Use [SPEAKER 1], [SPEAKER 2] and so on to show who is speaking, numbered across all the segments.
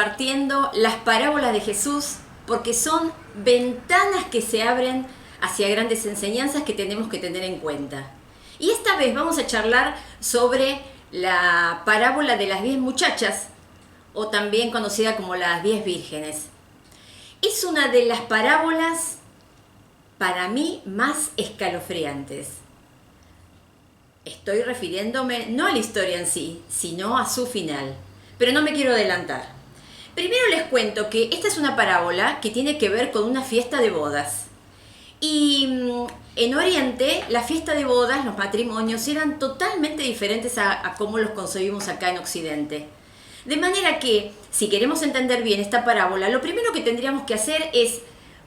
[SPEAKER 1] compartiendo las parábolas de Jesús porque son ventanas que se abren hacia grandes enseñanzas que tenemos que tener en cuenta. Y esta vez vamos a charlar sobre la parábola de las 10 muchachas, o también conocida como las 10 vírgenes. Es una de las parábolas, para mí, más escalofriantes. Estoy refiriéndome no a la historia en sí, sino a su final. Pero no me quiero adelantar. Primero les cuento que esta es una parábola que tiene que ver con una fiesta de bodas. Y en Oriente, la fiesta de bodas, los matrimonios, eran totalmente diferentes a cómo los concebimos acá en Occidente. De manera que, si queremos entender bien esta parábola, lo primero que tendríamos que hacer es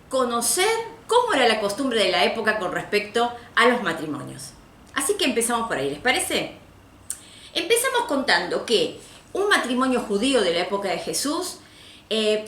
[SPEAKER 1] conocer cómo era la costumbre de la época con respecto a los matrimonios. Así que empezamos por ahí, ¿les parece? Empezamos contando que un matrimonio judío de la época de Jesús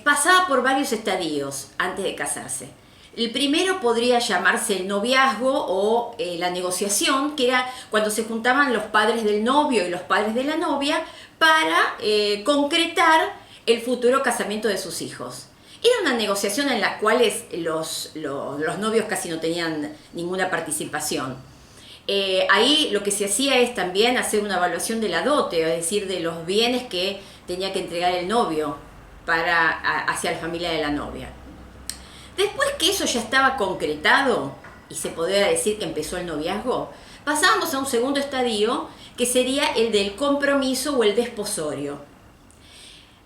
[SPEAKER 1] pasaba por varios estadios antes de casarse. El primero podría llamarse el noviazgo o la negociación, que era cuando se juntaban los padres del novio y los padres de la novia para concretar el futuro casamiento de sus hijos. Era una negociación en la cual los novios casi no tenían ninguna participación. Ahí lo que se hacía es también hacer una evaluación de la dote, es decir, de los bienes que tenía que entregar el novio hacia la familia de la novia. Después que eso ya estaba concretado y se podría decir que empezó el noviazgo, pasábamos a un segundo estadio que sería el del compromiso o el desposorio.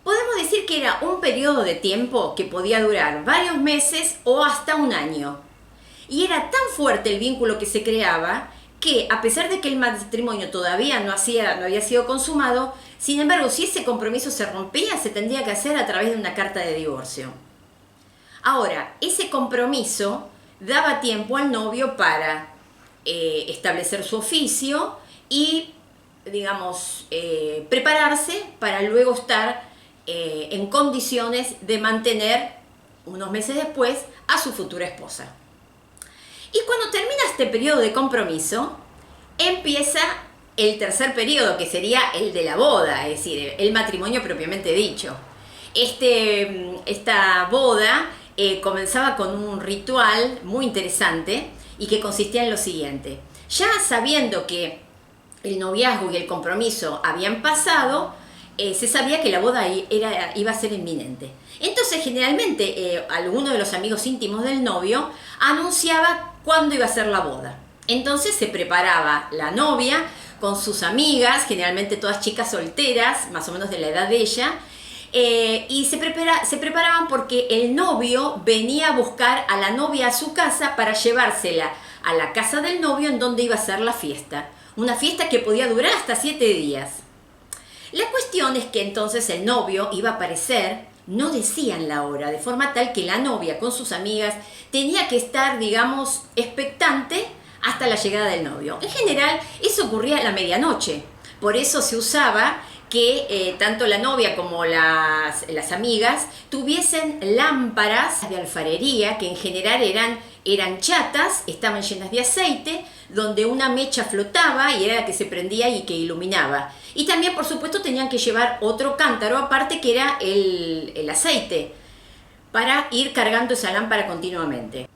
[SPEAKER 1] Podemos decir que era un periodo de tiempo que podía durar varios meses o hasta un año. Y era tan fuerte el vínculo que se creaba que, a pesar de que el matrimonio todavía no había sido consumado, sin embargo, si ese compromiso se rompía, se tendría que hacer a través de una carta de divorcio. Ahora, ese compromiso daba tiempo al novio para establecer su oficio y, digamos, prepararse para luego estar en condiciones de mantener, unos meses después, a su futura esposa. Y cuando termina este periodo de compromiso, empieza el tercer periodo, que sería el de la boda, es decir, el matrimonio propiamente dicho. Esta boda comenzaba con un ritual muy interesante y que consistía en lo siguiente. Ya sabiendo que el noviazgo y el compromiso habían pasado, se sabía que la boda iba a ser inminente. Entonces, generalmente, alguno de los amigos íntimos del novio anunciaba cuándo iba a ser la boda. Entonces se preparaba la novia con sus amigas, generalmente todas chicas solteras, más o menos de la edad de ella, y se preparaban porque el novio venía a buscar a la novia a su casa para llevársela a la casa del novio en donde iba a ser la fiesta. Una fiesta que podía durar hasta 7 días. La cuestión es que entonces el novio iba a aparecer, no decían la hora, de forma tal que la novia con sus amigas tenía que estar, digamos, expectante hasta la llegada del novio. En general, eso ocurría a la medianoche. Por eso se usaba que tanto la novia como las amigas tuviesen lámparas de alfarería, que en general eran chatas, estaban llenas de aceite, donde una mecha flotaba y era la que se prendía y que iluminaba. Y también, por supuesto, tenían que llevar otro cántaro aparte, que era el aceite, para ir cargando esa lámpara continuamente.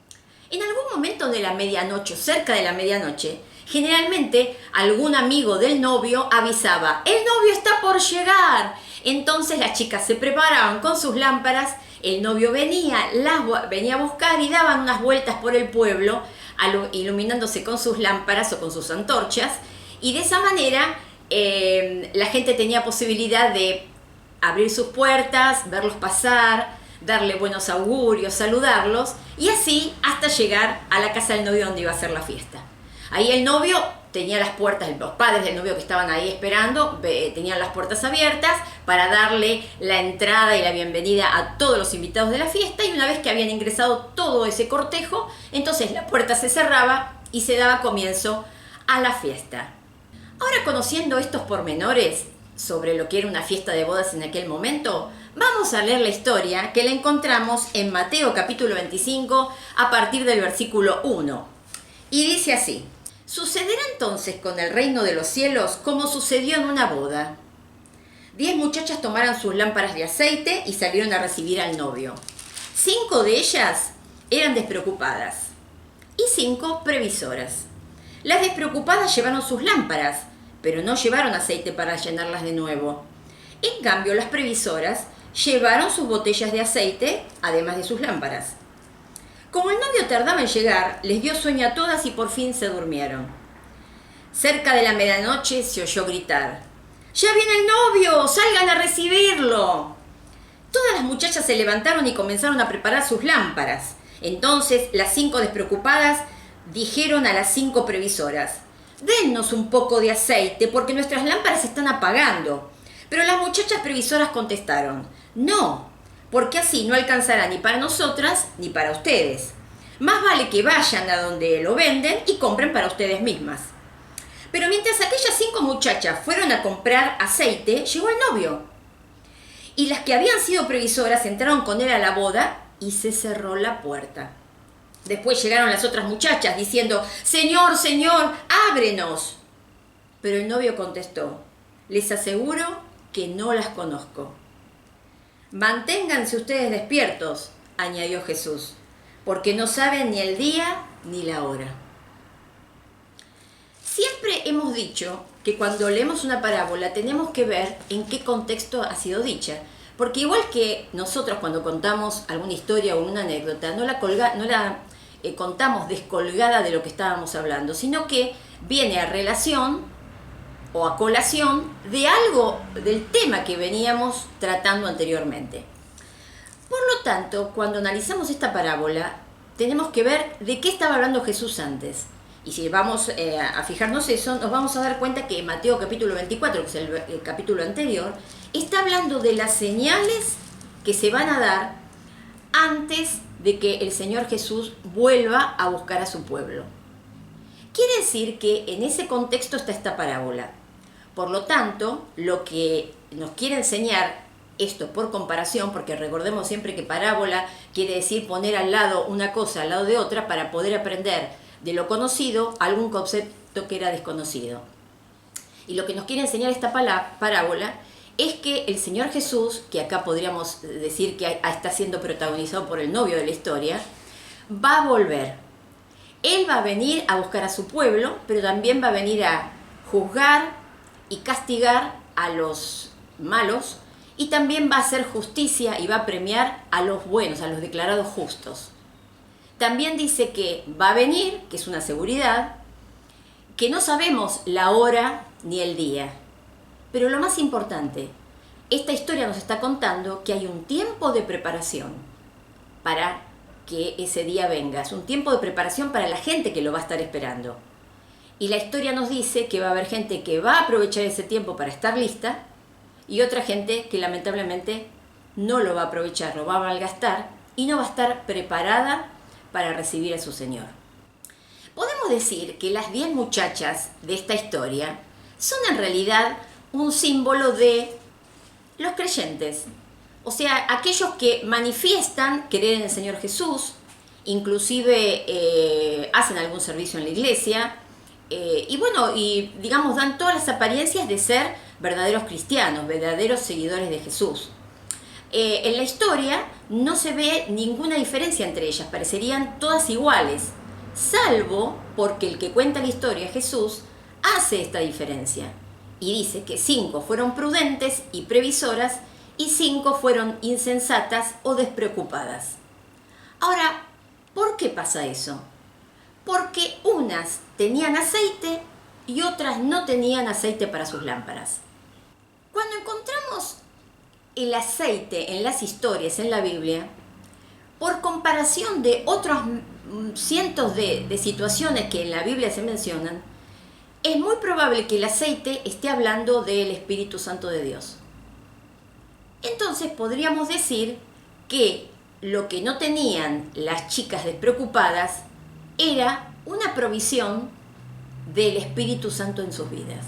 [SPEAKER 1] En algún momento de la medianoche, cerca de la medianoche, generalmente algún amigo del novio avisaba: ¡el novio está por llegar! Entonces las chicas se preparaban con sus lámparas, el novio venía a buscar y daban unas vueltas por el pueblo, iluminándose con sus lámparas o con sus antorchas, y de esa manera la gente tenía posibilidad de abrir sus puertas, verlos pasar, darle buenos augurios, saludarlos, y así hasta llegar a la casa del novio donde iba a ser la fiesta. Ahí el novio tenía las puertas, los padres del novio que estaban ahí esperando, tenían las puertas abiertas para darle la entrada y la bienvenida a todos los invitados de la fiesta, y una vez que habían ingresado todo ese cortejo, entonces la puerta se cerraba y se daba comienzo a la fiesta. Ahora, conociendo estos pormenores sobre lo que era una fiesta de bodas en aquel momento, vamos a leer la historia que la encontramos en Mateo capítulo 25 a partir del versículo 1. Y dice así: Sucederá entonces con el reino de los cielos como sucedió en una boda, 10 muchachas tomaron sus lámparas de aceite y salieron a recibir al novio. 5 de ellas eran despreocupadas y 5 previsoras. Las despreocupadas llevaron sus lámparas, pero no llevaron aceite para llenarlas de nuevo. En cambio, las previsoras llevaron sus botellas de aceite, además de sus lámparas. Como el novio tardaba en llegar, les dio sueño a todas y por fin se durmieron. Cerca de la medianoche se oyó gritar: ¡Ya viene el novio! ¡Salgan a recibirlo! Todas las muchachas se levantaron y comenzaron a preparar sus lámparas. Entonces las 5 despreocupadas dijeron a las 5 previsoras: «Dennos un poco de aceite porque nuestras lámparas se están apagando». Pero las muchachas previsoras contestaron: «No, porque así no alcanzará ni para nosotras ni para ustedes. Más vale que vayan a donde lo venden y compren para ustedes mismas». Pero mientras aquellas 5 muchachas fueron a comprar aceite, llegó el novio. Y las que habían sido previsoras entraron con él a la boda y se cerró la puerta. Después llegaron las otras muchachas diciendo: «Señor, Señor, ábrenos». Pero el novio contestó: «Les aseguro que no las conozco». «Manténganse ustedes despiertos», añadió Jesús, «porque no saben ni el día ni la hora». Siempre hemos dicho que cuando leemos una parábola tenemos que ver en qué contexto ha sido dicha. Porque igual que nosotros cuando contamos alguna historia o una anécdota, no la contamos descolgada de lo que estábamos hablando, sino que viene a relación o a colación de algo del tema que veníamos tratando anteriormente. Por lo tanto, cuando analizamos esta parábola, tenemos que ver de qué estaba hablando Jesús antes. Y si vamos a fijarnos eso, nos vamos a dar cuenta que Mateo capítulo 24, que es el capítulo anterior, está hablando de las señales que se van a dar antes de que el Señor Jesús vuelva a buscar a su pueblo. Quiere decir que en ese contexto está esta parábola. Por lo tanto, lo que nos quiere enseñar esto por comparación, porque recordemos siempre que parábola quiere decir poner al lado una cosa al lado de otra para poder aprender de lo conocido algún concepto que era desconocido. Y lo que nos quiere enseñar esta parábola es que el Señor Jesús, que acá podríamos decir que está siendo protagonizado por el novio de la historia, va a volver. Él va a venir a buscar a su pueblo, pero también va a venir a juzgar y castigar a los malos, y también va a hacer justicia y va a premiar a los buenos, a los declarados justos. También dice que va a venir, que es una seguridad, que no sabemos la hora ni el día. Pero lo más importante, esta historia nos está contando que hay un tiempo de preparación para que ese día venga. Es un tiempo de preparación para la gente que lo va a estar esperando. Y la historia nos dice que va a haber gente que va a aprovechar ese tiempo para estar lista y otra gente que lamentablemente no lo va a aprovechar, lo va a malgastar y no va a estar preparada para recibir a su Señor. Podemos decir que las 10 muchachas de esta historia son en realidad un símbolo de los creyentes, o sea, aquellos que manifiestan creer en el Señor Jesús, inclusive hacen algún servicio en la iglesia, y digamos dan todas las apariencias de ser verdaderos cristianos, verdaderos seguidores de Jesús. En la historia no se ve ninguna diferencia entre ellas, parecerían todas iguales, salvo porque el que cuenta la historia, Jesús, hace esta diferencia y dice que 5 fueron prudentes y previsoras y 5 fueron insensatas o despreocupadas. Ahora, ¿por qué pasa eso? Porque unas tenían aceite y otras no tenían aceite para sus lámparas. Cuando encontramos el aceite en las historias, en la Biblia, por comparación de otros cientos de situaciones que en la Biblia se mencionan, es muy probable que el aceite esté hablando del Espíritu Santo de Dios. Entonces podríamos decir que lo que no tenían las chicas despreocupadas era una provisión del Espíritu Santo en sus vidas.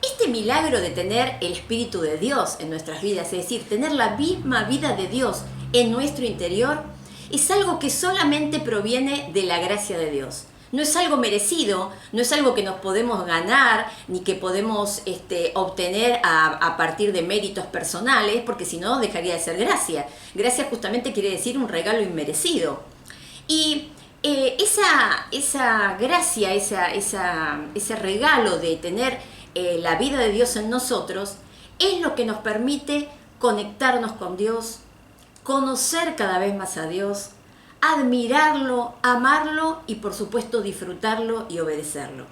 [SPEAKER 1] Este milagro de tener el Espíritu de Dios en nuestras vidas, es decir, tener la misma vida de Dios en nuestro interior, es algo que solamente proviene de la gracia de Dios. No es algo merecido, no es algo que nos podemos ganar, ni que podemos obtener a partir de méritos personales, porque si no dejaría de ser gracia. Gracia justamente quiere decir un regalo inmerecido. Y esa gracia, ese regalo de tener la vida de Dios en nosotros, es lo que nos permite conectarnos con Dios, conocer cada vez más a Dios, admirarlo, amarlo y por supuesto disfrutarlo y obedecerlo.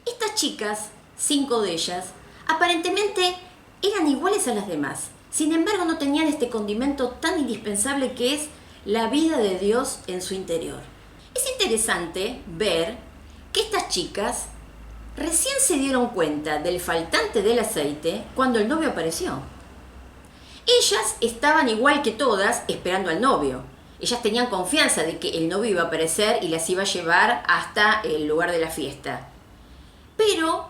[SPEAKER 1] Estas chicas, 5 de ellas, aparentemente eran iguales a las demás. Sin embargo, no tenían este condimento tan indispensable que es la vida de Dios en su interior. Es interesante ver que estas chicas recién se dieron cuenta del faltante del aceite cuando el novio apareció. Ellas estaban igual que todas esperando al novio. Ellas tenían confianza de que el novio iba a aparecer y las iba a llevar hasta el lugar de la fiesta. Pero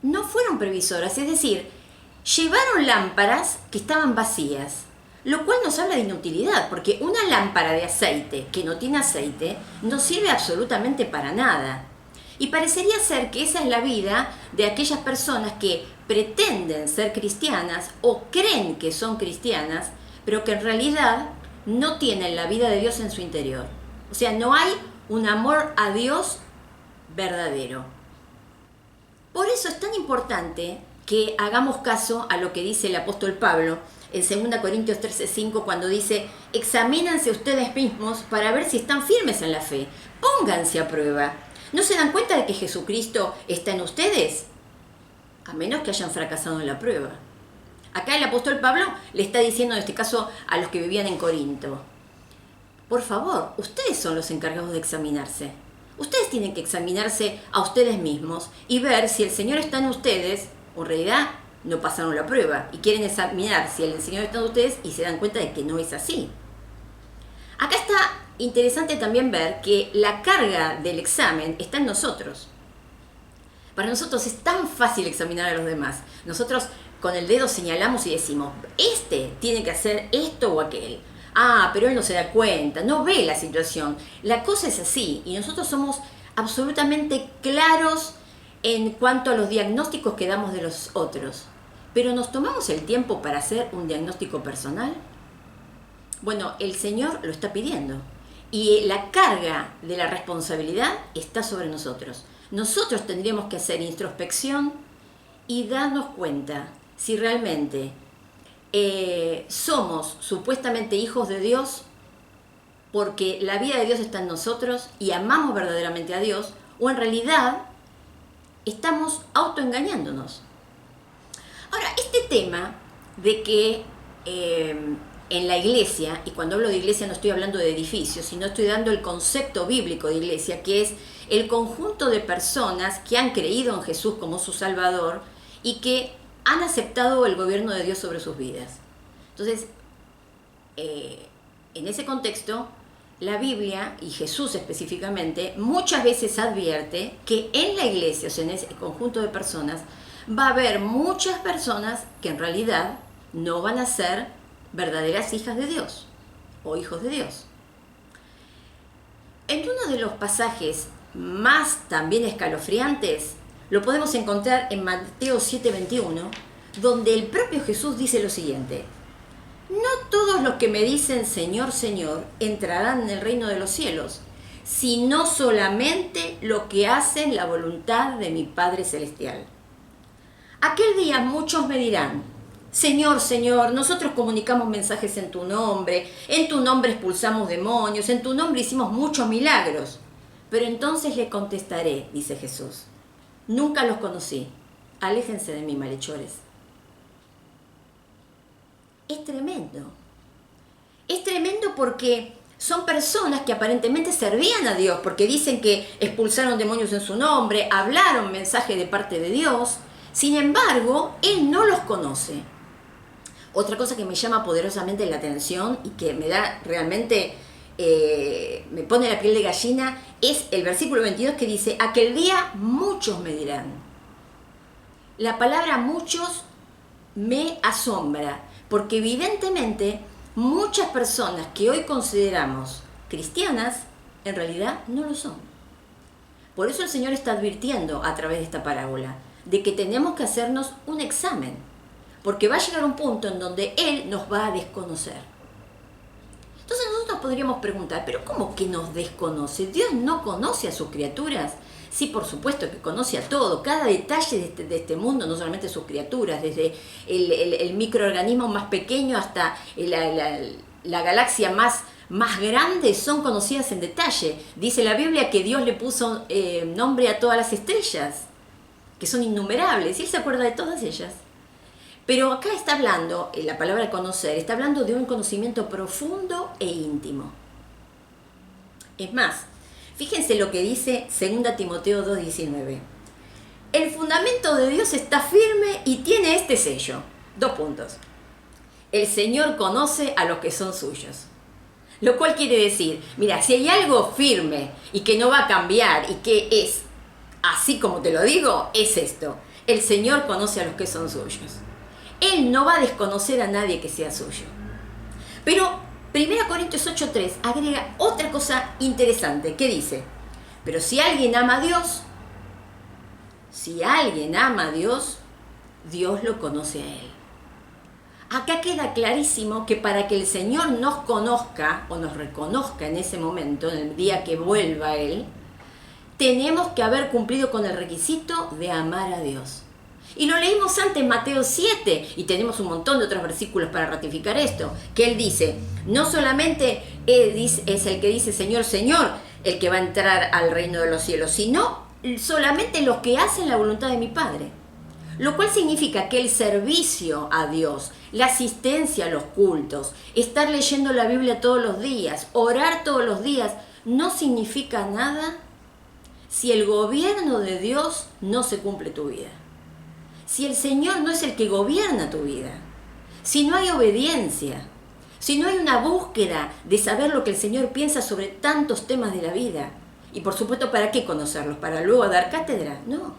[SPEAKER 1] no fueron previsoras, es decir, llevaron lámparas que estaban vacías, lo cual nos habla de inutilidad, porque una lámpara de aceite que no tiene aceite no sirve absolutamente para nada. Y parecería ser que esa es la vida de aquellas personas que pretenden ser cristianas o creen que son cristianas, pero que en realidad no tienen la vida de Dios en su interior. O sea, no hay un amor a Dios verdadero. Por eso es tan importante que hagamos caso a lo que dice el apóstol Pablo en 2 Corintios 13:5 cuando dice: examínense ustedes mismos para ver si están firmes en la fe, pónganse a prueba. ¿No se dan cuenta de que Jesucristo está en ustedes? A menos que hayan fracasado en la prueba. Acá el apóstol Pablo le está diciendo en este caso a los que vivían en Corinto: por favor, ustedes son los encargados de examinarse. Ustedes tienen que examinarse a ustedes mismos y ver si el Señor está en ustedes o en realidad no pasaron la prueba y quieren examinar si el Señor está en ustedes y se dan cuenta de que no es así. Acá está interesante también ver que la carga del examen está en nosotros. Para nosotros es tan fácil examinar a los demás. Nosotros con el dedo señalamos y decimos: este tiene que hacer esto o aquel. Ah, pero él no se da cuenta, no ve la situación. La cosa es así y nosotros somos absolutamente claros en cuanto a los diagnósticos que damos de los otros. Pero ¿nos tomamos el tiempo para hacer un diagnóstico personal? Bueno, el Señor lo está pidiendo. Y la carga de la responsabilidad está sobre nosotros. Nosotros tendríamos que hacer introspección y darnos cuenta si realmente somos supuestamente hijos de Dios porque la vida de Dios está en nosotros y amamos verdaderamente a Dios, o en realidad estamos autoengañándonos. Ahora, este tema de que en la iglesia, y cuando hablo de iglesia no estoy hablando de edificios, sino estoy dando el concepto bíblico de iglesia, que es el conjunto de personas que han creído en Jesús como su Salvador y que han aceptado el gobierno de Dios sobre sus vidas. Entonces, en ese contexto, la Biblia, y Jesús específicamente, muchas veces advierte que en la iglesia, o sea, en ese conjunto de personas, va a haber muchas personas que en realidad no van a ser verdaderas hijas de Dios o hijos de Dios. En uno de los pasajes más también escalofriantes, lo podemos encontrar en Mateo 7:21, donde el propio Jesús dice lo siguiente: no todos los que me dicen Señor, Señor, entrarán en el reino de los cielos, sino solamente los que hacen la voluntad de mi Padre Celestial. Aquel día muchos me dirán: Señor, Señor, nosotros comunicamos mensajes en tu nombre expulsamos demonios, en tu nombre hicimos muchos milagros. Pero entonces le contestaré, dice Jesús: nunca los conocí, aléjense de mí, malhechores. Es tremendo. Es tremendo porque son personas que aparentemente servían a Dios, porque dicen que expulsaron demonios en su nombre, hablaron mensaje de parte de Dios. Sin embargo, Él no los conoce. Otra cosa que me llama poderosamente la atención y que me da realmente, me pone la piel de gallina, es el versículo 22 que dice: aquel día muchos me dirán. La palabra muchos me asombra, porque evidentemente muchas personas que hoy consideramos cristianas, en realidad no lo son. Por eso el Señor está advirtiendo a través de esta parábola de que tenemos que hacernos un examen, porque va a llegar un punto en donde Él nos va a desconocer. Entonces nosotros podríamos preguntar, ¿pero cómo que nos desconoce? ¿Dios no conoce a sus criaturas? Sí, por supuesto que conoce a todo, cada detalle de este mundo, no solamente sus criaturas, desde el microorganismo más pequeño hasta la galaxia más grande, son conocidas en detalle. Dice la Biblia que Dios le puso nombre a todas las estrellas, que son innumerables, y Él se acuerda de todas ellas. Pero acá está hablando, la palabra conocer, está hablando de un conocimiento profundo e íntimo. Es más, fíjense lo que dice 2 Timoteo 2:19. El fundamento de Dios está firme y tiene este sello. 2 puntos. El Señor conoce a los que son suyos. Lo cual quiere decir, mira, si hay algo firme y que no va a cambiar y que es así como te lo digo, es esto. El Señor conoce a los que son suyos. Él no va a desconocer a nadie que sea suyo. Pero 1 Corintios 8:3 agrega otra cosa interesante, que dice, pero si alguien ama a Dios, Dios lo conoce a Él. Acá queda clarísimo que para que el Señor nos conozca o nos reconozca en ese momento, en el día que vuelva Él, tenemos que haber cumplido con el requisito de amar a Dios. Y lo leímos antes en Mateo 7, y tenemos un montón de otros versículos para ratificar esto, que Él dice, no solamente es el que dice Señor, Señor, el que va a entrar al reino de los cielos, sino solamente los que hacen la voluntad de mi Padre. Lo cual significa que el servicio a Dios, la asistencia a los cultos, estar leyendo la Biblia todos los días, orar todos los días, no significa nada si el gobierno de Dios no se cumple tu vida. Si el Señor no es el que gobierna tu vida, si no hay obediencia, si no hay una búsqueda de saber lo que el Señor piensa sobre tantos temas de la vida, y por supuesto, ¿para qué conocerlos? ¿Para luego dar cátedra? No.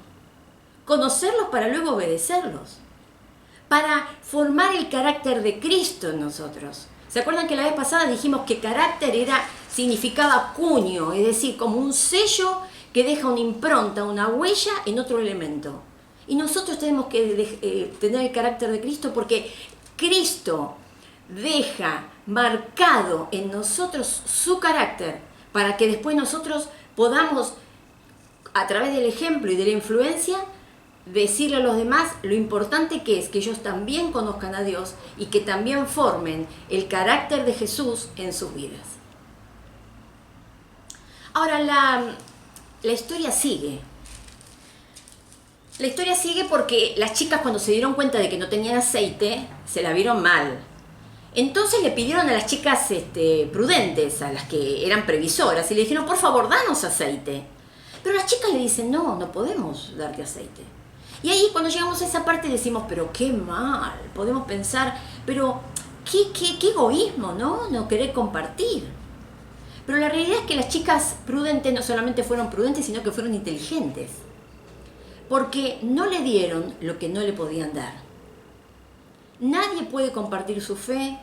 [SPEAKER 1] Conocerlos para luego obedecerlos, para formar el carácter de Cristo en nosotros. ¿Se acuerdan que la vez pasada dijimos que carácter significaba cuño, es decir, como un sello que deja una impronta, una huella en otro elemento? Y nosotros tenemos que tener el carácter de Cristo porque Cristo deja marcado en nosotros su carácter para que después nosotros podamos, a través del ejemplo y de la influencia, decirle a los demás lo importante que es que ellos también conozcan a Dios y que también formen el carácter de Jesús en sus vidas. Ahora, la historia sigue. La historia sigue porque las chicas, cuando se dieron cuenta de que no tenían aceite, se la vieron mal. Entonces le pidieron a las chicas prudentes, a las que eran previsoras, y le dijeron, por favor, danos aceite. Pero las chicas le dicen, no podemos darte aceite. Y ahí cuando llegamos a esa parte decimos, pero qué mal, podemos pensar, pero qué egoísmo, ¿no? No querer compartir. Pero la realidad es que las chicas prudentes no solamente fueron prudentes, sino que fueron inteligentes. Porque no le dieron lo que no le podían dar. Nadie puede compartir su fe,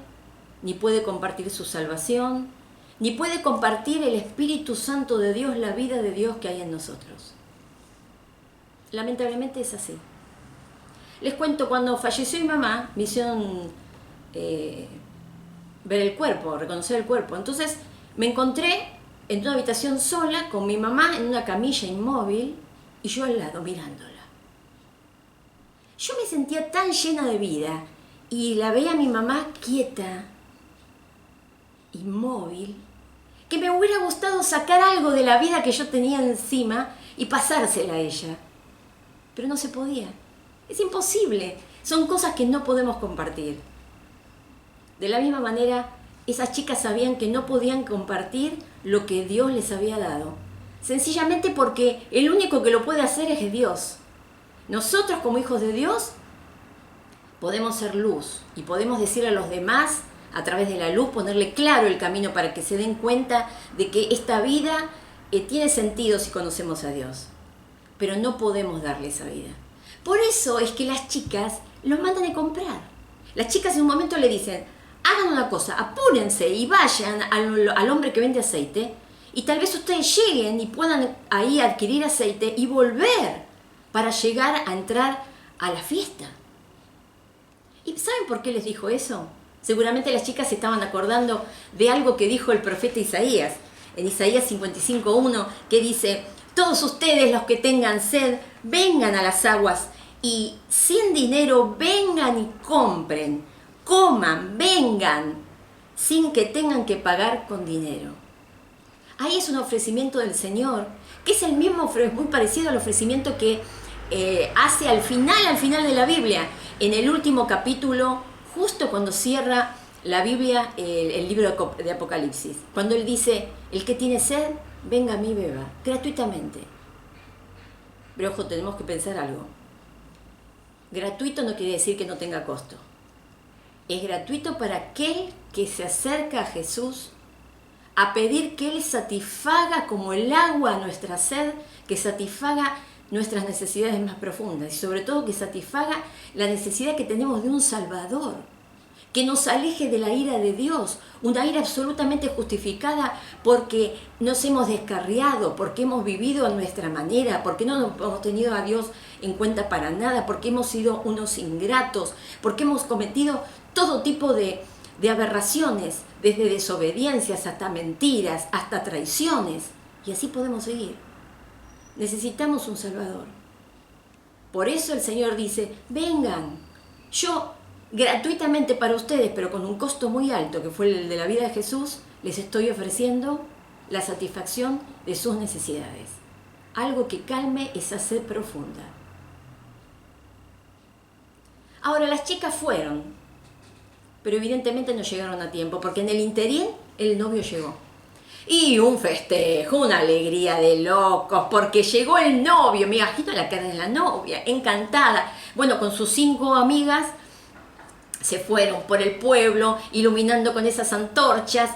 [SPEAKER 1] ni puede compartir su salvación, ni puede compartir el Espíritu Santo de Dios, la vida de Dios que hay en nosotros. Lamentablemente es así. Les cuento, cuando falleció mi mamá, me hicieron ver el cuerpo, reconocer el cuerpo. Entonces me encontré en una habitación sola con mi mamá en una camilla inmóvil y yo al lado mirándola. Yo me sentía tan llena de vida y la veía a mi mamá quieta, inmóvil, que me hubiera gustado sacar algo de la vida que yo tenía encima y pasársela a ella. Pero no se podía. Es imposible. Son cosas que no podemos compartir. De la misma manera, esas chicas sabían que no podían compartir lo que Dios les había dado. Sencillamente porque el único que lo puede hacer es Dios. Nosotros, como hijos de Dios, podemos ser luz y podemos decirle a los demás, a través de la luz, ponerle claro el camino para que se den cuenta de que esta vida tiene sentido si conocemos a Dios. Pero no podemos darle esa vida. Por eso es que las chicas los mandan a comprar. Las chicas en un momento le dicen, hagan una cosa, apúrense y vayan al hombre que vende aceite Y tal vez ustedes lleguen y puedan ahí adquirir aceite y volver para llegar a entrar a la fiesta. ¿Y saben por qué les dijo eso? Seguramente las chicas se estaban acordando de algo que dijo el profeta Isaías, en Isaías 55:1, que dice: todos ustedes los que tengan sed, vengan a las aguas y sin dinero vengan y compren, coman, vengan, sin que tengan que pagar con dinero. Ahí es un ofrecimiento del Señor, que es el mismo, muy parecido al ofrecimiento que hace al final de la Biblia, en el último capítulo, justo cuando cierra la Biblia, el libro de Apocalipsis, cuando Él dice: el que tiene sed, venga a mí y beba, gratuitamente. Pero ojo, tenemos que pensar algo. Gratuito no quiere decir que no tenga costo. Es gratuito para aquel que se acerca a Jesús a pedir que Él satisfaga como el agua nuestra sed, que satisfaga nuestras necesidades más profundas y sobre todo que satisfaga la necesidad que tenemos de un Salvador, que nos aleje de la ira de Dios, una ira absolutamente justificada porque nos hemos descarriado, porque hemos vivido a nuestra manera, porque no hemos tenido a Dios en cuenta para nada, porque hemos sido unos ingratos, porque hemos cometido todo tipo de aberraciones, desde desobediencias hasta mentiras, hasta traiciones, y así podemos seguir. Necesitamos un Salvador. Por eso el Señor dice: vengan, yo gratuitamente para ustedes, pero con un costo muy alto, que fue el de la vida de Jesús, les estoy ofreciendo la satisfacción de sus necesidades. Algo que calme esa sed profunda. Ahora, las chicas fueron, pero evidentemente no llegaron a tiempo, porque en el interín el novio llegó. Y un festejo, una alegría de locos, porque llegó el novio. Me imagino la cara de la novia, encantada. Bueno, con sus 5 amigas se fueron por el pueblo, iluminando con esas antorchas,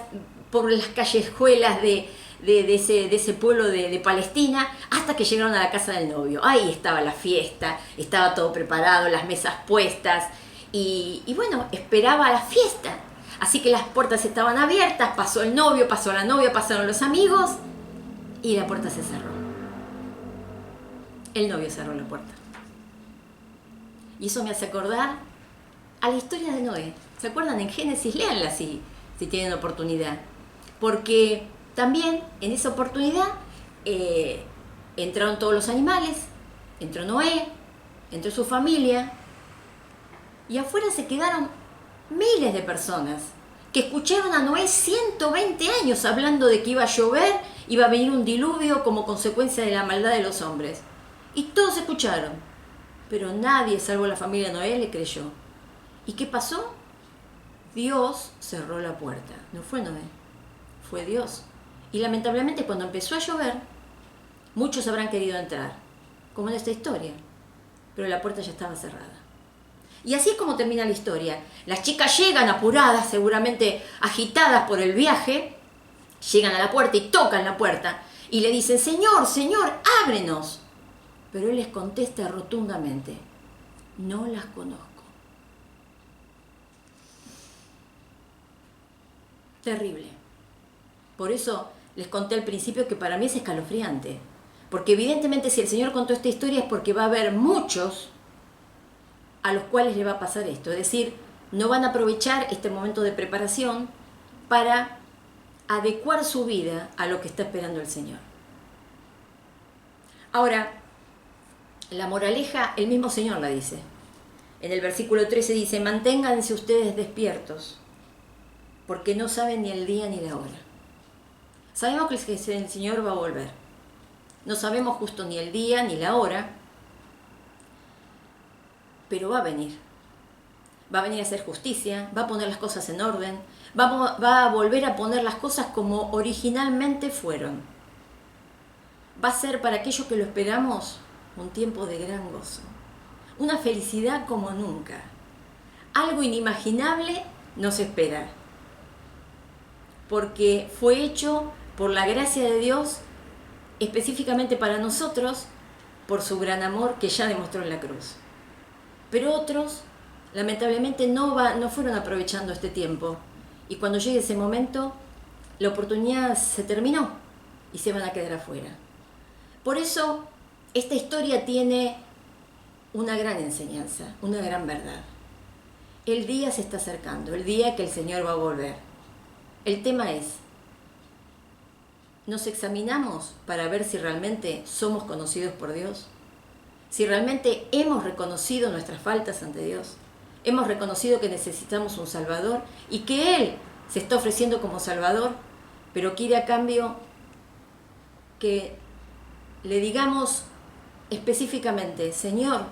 [SPEAKER 1] por las callejuelas de ese pueblo de Palestina, hasta que llegaron a la casa del novio. Ahí estaba la fiesta, estaba todo preparado, las mesas puestas, y bueno, esperaba la fiesta. Así que las puertas estaban abiertas, pasó el novio, pasó la novia, pasaron los amigos, y la puerta se cerró. El novio cerró la puerta. Y eso me hace acordar a la historia de Noé. ¿Se acuerdan? En Génesis, léanla si tienen oportunidad. Porque también en esa oportunidad entraron todos los animales, entró Noé, entró su familia, y afuera se quedaron miles de personas que escucharon a Noé 120 años hablando de que iba a llover, iba a venir un diluvio como consecuencia de la maldad de los hombres. Y todos escucharon, pero nadie, salvo la familia de Noé, le creyó. ¿Y qué pasó? Dios cerró la puerta. No fue Noé, fue Dios. Y lamentablemente cuando empezó a llover, muchos habrán querido entrar, como en esta historia, pero la puerta ya estaba cerrada. Y así es como termina la historia. Las chicas llegan apuradas, seguramente agitadas por el viaje, llegan a la puerta y tocan la puerta y le dicen: Señor, Señor, ábrenos. Pero Él les contesta rotundamente: no las conozco. Terrible. Por eso les conté al principio que para mí es escalofriante. Porque evidentemente si el Señor contó esta historia es porque va a haber muchos a los cuales le va a pasar esto. Es decir, no van a aprovechar este momento de preparación para adecuar su vida a lo que está esperando el Señor. Ahora, la moraleja, el mismo Señor la dice. En el versículo 13 dice: manténganse ustedes despiertos, porque no saben ni el día ni la hora. Sabemos que el Señor va a volver. No sabemos justo ni el día ni la hora, pero va a venir. Va a venir a hacer justicia, va a poner las cosas en orden, va a volver a poner las cosas como originalmente fueron. Va a ser para aquellos que lo esperamos un tiempo de gran gozo, una felicidad como nunca. Algo inimaginable nos espera, porque fue hecho por la gracia de Dios específicamente para nosotros, por su gran amor que ya demostró en la cruz. Pero otros, lamentablemente, no fueron aprovechando este tiempo. Y cuando llegue ese momento, la oportunidad se terminó. y se van a quedar afuera. Por eso, esta historia tiene una gran enseñanza, una gran verdad. El día se está acercando, el día que el Señor va a volver. El tema es, ¿nos examinamos para ver si realmente somos conocidos por Dios? Si realmente hemos reconocido nuestras faltas ante Dios, hemos reconocido que necesitamos un Salvador y que Él se está ofreciendo como Salvador, pero quiere a cambio que le digamos específicamente, Señor,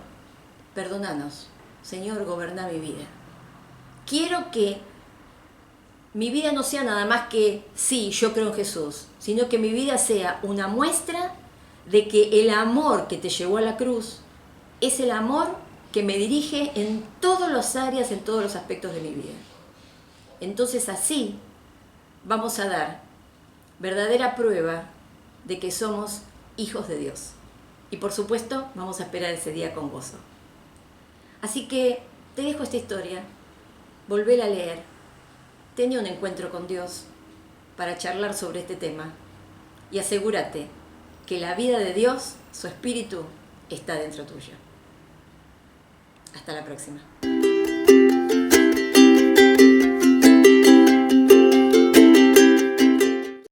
[SPEAKER 1] perdónanos, Señor, goberná mi vida. Quiero que mi vida no sea nada más que, sí, yo creo en Jesús, sino que mi vida sea una muestra de que el amor que te llevó a la cruz es el amor que me dirige en todas las áreas, en todos los aspectos de mi vida. Entonces así vamos a dar verdadera prueba de que somos hijos de Dios. Y por supuesto vamos a esperar ese día con gozo. Así que te dejo esta historia, volvéla a leer, ten un encuentro con Dios para charlar sobre este tema y asegúrate que la vida de Dios, su espíritu, está dentro tuyo. Hasta la próxima.